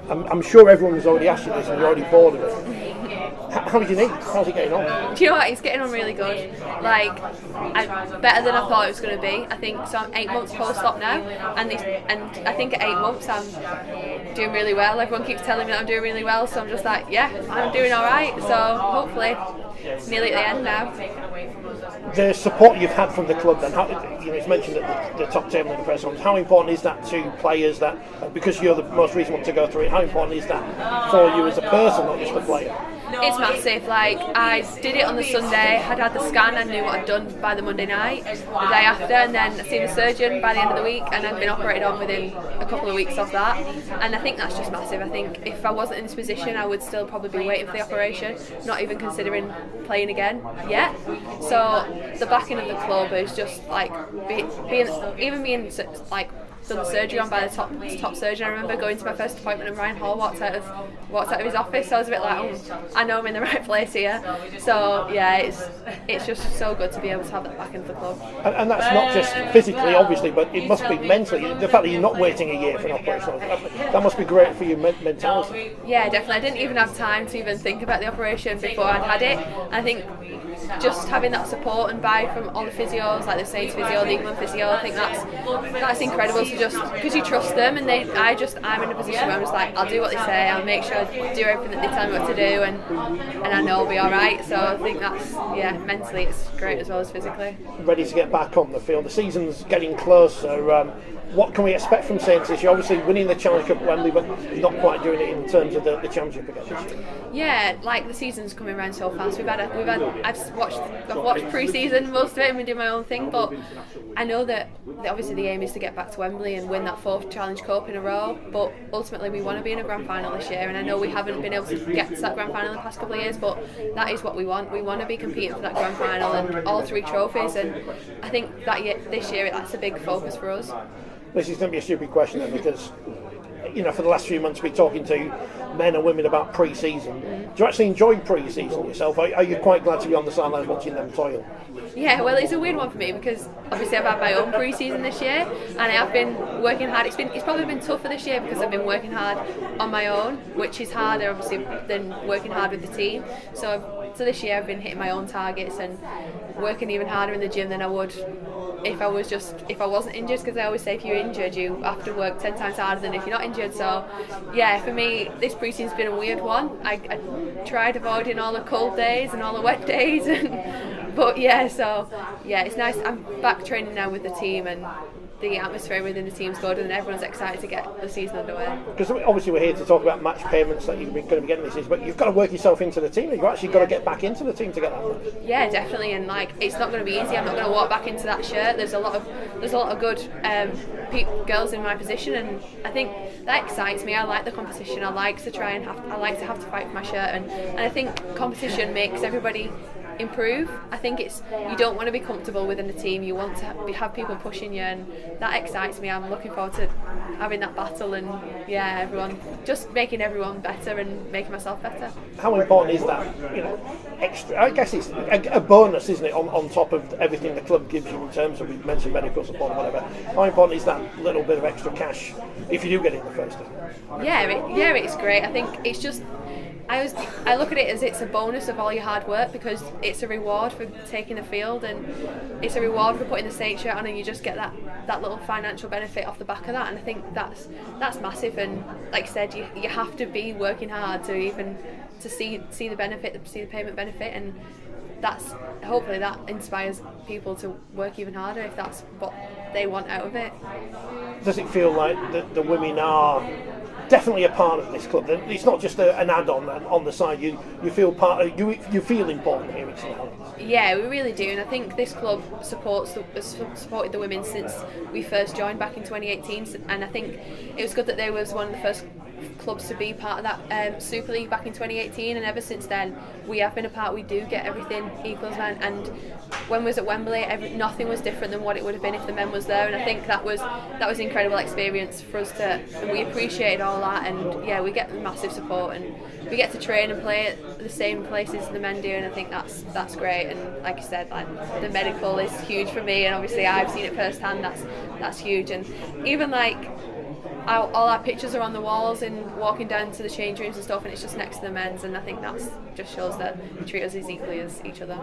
I'm sure everyone's already asked you this and you're already bored of it. How do you think? How's it getting on? Do you know what? It's getting on really good. Like, better than I thought it was going to be. I think so. I'm 8 months post-op now, and I think at 8 months I'm doing really well. Everyone keeps telling me that I'm doing really well, so I'm just like, yeah, I'm doing all right. So hopefully, nearly at the end now. The support you've had from the club, then, it's mentioned at the top table in the press conference. How important is that to players? That because you're the most recent one to go through it, how important is that for you as a person, not just a player? It's massive. Like, I did it on the Sunday, I'd had the scan, I knew what I'd done by the Monday night, the day after, and then I seen the surgeon by the end of the week, and I'd been operated on within a couple of weeks of that. And I think that's just massive. I think if I wasn't in this position, I would still probably be waiting for the operation, not even considering playing again yet. So the backing of the club is just like being like done the surgery on by the top surgeon. I remember going to my first appointment and Ryan Hall walked out of his office, so I was a bit like, oh, I know I'm in the right place here. So yeah, it's just so good to be able to have that back into the club. And that's not just physically, obviously, but it must be mentally. The fact that you're not waiting a year for an operation, that must be great for your mentality. Yeah, definitely. I didn't even have time to even think about the operation before I'd had it. I think just having that support and buy from all the physios, like the Saints physio, the England physio, I think that's incredible. So just because you trust them, and I'm in a position where I'm just like, I'll do what they say, I'll make sure I do everything that they tell me what to do, and I know I'll be all right. So I think that's, yeah, mentally it's great as well as physically. Ready to get back on the field. The season's getting closer. What can we expect from Saints this year? Obviously winning the Challenge Cup at Wembley, but not quite doing it in terms of the Championship again this year. Yeah, like the season's coming around so fast. I've watched pre-season most of it and we do my own thing, but I know that obviously the aim is to get back to Wembley and win that 4th Challenge Cup in a row, but ultimately we want to be in a grand final this year, and I know we haven't been able to get to that grand final in the past couple of years, but that is what we want. We want to be competing for that grand final and all 3 trophies, and I think that this year that's a big focus for us. This is going to be a stupid question then, because for the last few months we've been talking to men and women about pre-season. Do you actually enjoy pre-season yourself? Are you quite glad to be on the sidelines watching them toil? Yeah, well, it's a weird one for me because obviously I've had my own pre-season this year, and I have been working hard. It's probably been tougher this year because I've been working hard on my own, which is harder obviously than working hard with the team. So this year I've been hitting my own targets and working even harder in the gym than I would if I wasn't injured, because I always say if you're injured you have to work 10 times harder than if you're not injured. So yeah, for me this pre-season's been a weird one. I tried avoiding all the cold days and all the wet days, but yeah, so yeah, it's nice. I'm back training now with the team, and the atmosphere within the team's good, and everyone's excited to get the season underway. Because obviously we're here to talk about match payments that you're going to be getting this season, but you've got to work yourself into the team. You've actually got to get back into the team to get that money. Yeah, definitely, and it's not going to be easy. I'm not going to walk back into that shirt. There's a lot of good girls in my position, and I think that excites me. I like the competition. I like to have to fight for my shirt, and I think competition makes everybody improve. I think you don't want to be comfortable within the team. You want to have people pushing you, and that excites me. I'm looking forward to having that battle, and yeah, everyone just making everyone better and making myself better. How important is that? Extra. I guess it's a bonus, isn't it? On top of everything the club gives you in terms of, we mentioned medical support and whatever. How important is that little bit of extra cash if you do get in the first team? Yeah, it's great. I think it's just. I look at it as it's a bonus of all your hard work, because it's a reward for taking the field, and it's a reward for putting the Saints shirt on, and you just get that little financial benefit off the back of that, and I think that's massive. And like I said, you have to be working hard to see the benefit, see the payment benefit, and hopefully that inspires people to work even harder if that's what they want out of it. Does it feel like the women are definitely a part of this club? It's not just an add-on on the side. You feel part of, you feel important here at St Helens. Yeah, we really do, and I think this club has supported the women since we first joined back in 2018, and I think it was good that they was one of the first clubs to be part of that Super League back in 2018, and ever since then we have been a part. We do get everything equals, and when we was at Wembley, nothing was different than what it would have been if the men was there, and I think that was an incredible experience for us and we appreciated all that, and yeah, we get massive support, and we get to train and play at the same places the men do, and I think that's great. And like I said, the medical is huge for me, and obviously I've seen it firsthand. That's huge, and even all our pictures are on the walls and walking down to the change rooms and stuff, and it's just next to the men's, and I think that's just shows that we treat us as equally as each other.